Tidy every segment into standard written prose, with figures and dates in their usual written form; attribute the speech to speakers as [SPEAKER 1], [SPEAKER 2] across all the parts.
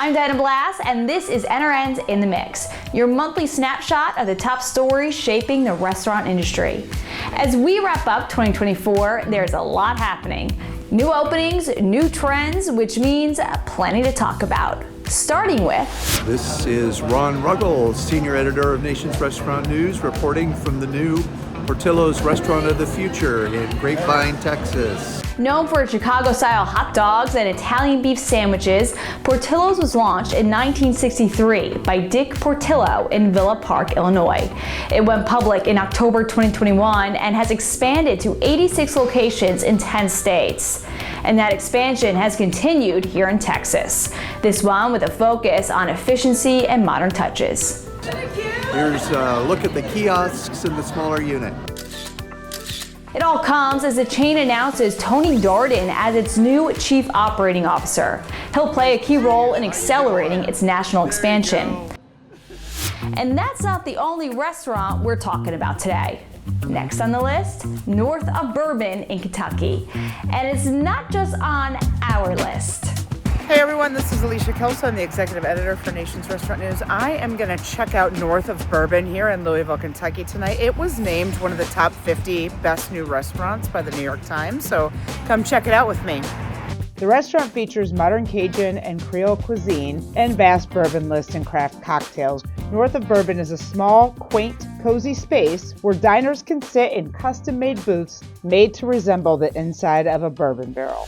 [SPEAKER 1] I'm Diana Blass, and this is NRN's In the Mix, your monthly snapshot of the top stories shaping the restaurant industry. As we wrap up 2024, there's a lot happening. New openings, new trends, which means plenty to talk about. Starting with...
[SPEAKER 2] This is Ron Ruggles, Senior Editor of Nation's Restaurant News, reporting from the new Portillo's Restaurant of the Future in Grapevine, Texas.
[SPEAKER 1] Known for its Chicago-style hot dogs and Italian beef sandwiches, Portillo's was launched in 1963 by Dick Portillo in Villa Park, Illinois. It went public in October 2021 and has expanded to 86 locations in 10 states. And that expansion has continued here in Texas, this one with a focus on efficiency and modern touches.
[SPEAKER 2] Here's a look at the kiosks in the smaller unit.
[SPEAKER 1] It all comes as the chain announces Tony Darden as its new Chief Operating Officer. He'll play a key role in accelerating its national expansion. And that's not the only restaurant we're talking about today. Next on the list, north of Bourbon in Kentucky. And it's not just on our list.
[SPEAKER 3] Hey everyone, this is Alicia Kelso. I'm the Executive Editor for Nation's Restaurant News. I am going to check out north of Bourbon here in Louisville, Kentucky tonight. It was named one of the top 50 best new restaurants by the New York Times, so come check it out with me. The restaurant features modern Cajun and Creole cuisine and vast bourbon lists and craft cocktails. North of Bourbon is a small, quaint, cozy space where diners can sit in custom-made booths made to resemble the inside of a bourbon barrel.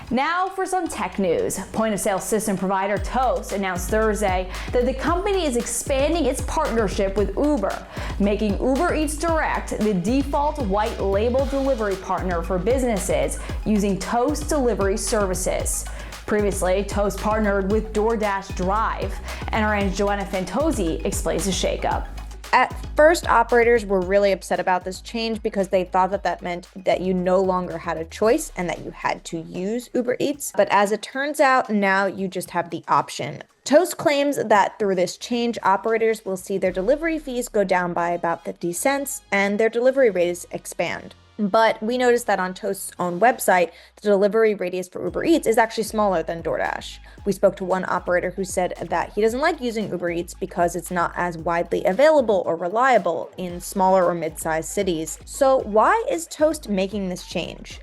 [SPEAKER 1] Now for some tech news. Point-of-sale system provider Toast announced Thursday that the company is expanding its partnership with Uber, making Uber Eats Direct the default white label delivery partner for businesses using Toast delivery services. Previously, Toast partnered with DoorDash Drive. NRN's Joanna Fantozzi explains the shakeup.
[SPEAKER 4] At first, operators were really upset about this change because they thought that meant that you no longer had a choice and that you had to use Uber Eats. But as it turns out, now you just have the option. Toast claims that through this change, operators will see their delivery fees go down by about 50 cents and their delivery rates expand. But we noticed that on Toast's own website, the delivery radius for Uber Eats is actually smaller than DoorDash. We spoke to one operator who said that he doesn't like using Uber Eats because it's not as widely available or reliable in smaller or mid-sized cities. So why is Toast making this change?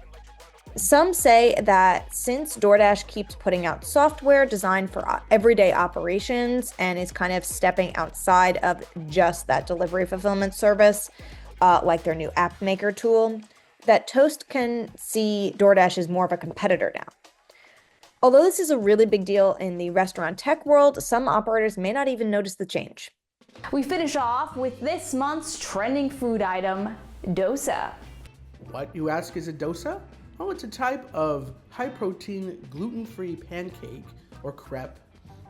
[SPEAKER 4] Some say that since DoorDash keeps putting out software designed for everyday operations and is kind of stepping outside of just that delivery fulfillment service, like their new app maker tool, that Toast can see DoorDash as more of a competitor now. Although this is a really big deal in the restaurant tech world, some operators may not even notice the change.
[SPEAKER 1] We finish off with this month's trending food item, Dosa.
[SPEAKER 5] What, you ask, is a dosa? Oh, it's a type of high-protein, gluten-free pancake or crepe,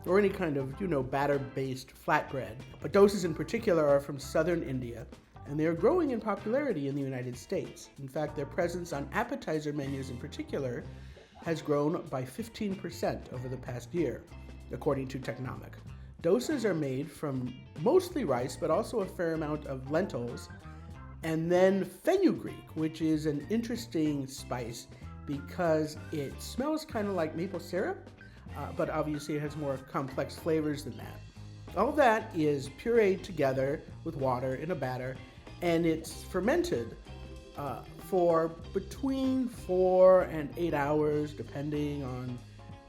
[SPEAKER 5] or any kind of, batter-based flatbread. But dosas in particular are from southern India, and they are growing in popularity in the United States. In fact, their presence on appetizer menus in particular has grown by 15% over the past year, according to Technomic. Dosas are made from mostly rice, but also a fair amount of lentils, and then fenugreek, which is an interesting spice because it smells kind of like maple syrup, but obviously it has more complex flavors than that. All that is pureed together with water in a batter, and it's fermented for between 4 and 8 hours, depending on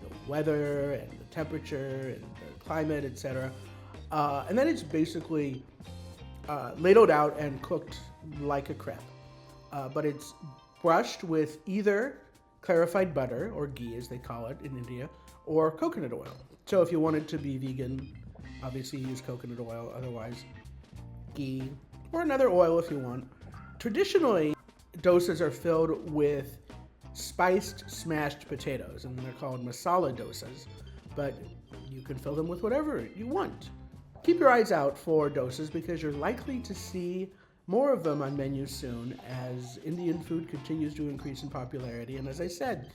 [SPEAKER 5] the weather and the temperature and the climate, etc. And then it's basically ladled out and cooked like a crepe. But it's brushed with either clarified butter, or ghee as they call it in India, or coconut oil. So if you wanted to be vegan, obviously use coconut oil, otherwise ghee, or another oil if you want. Traditionally, dosas are filled with spiced smashed potatoes, and they're called masala dosas, but you can fill them with whatever you want. Keep your eyes out for dosas because you're likely to see more of them on menus soon as Indian food continues to increase in popularity. And as I said,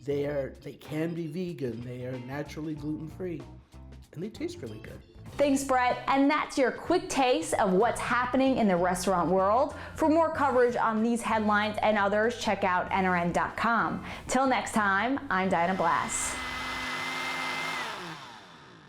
[SPEAKER 5] they can be vegan, they are naturally gluten-free, and they taste really good.
[SPEAKER 1] Thanks, Brett. And that's your quick taste of what's happening in the restaurant world. For more coverage on these headlines and others, check out NRN.com. Till next time, I'm Diana Blass.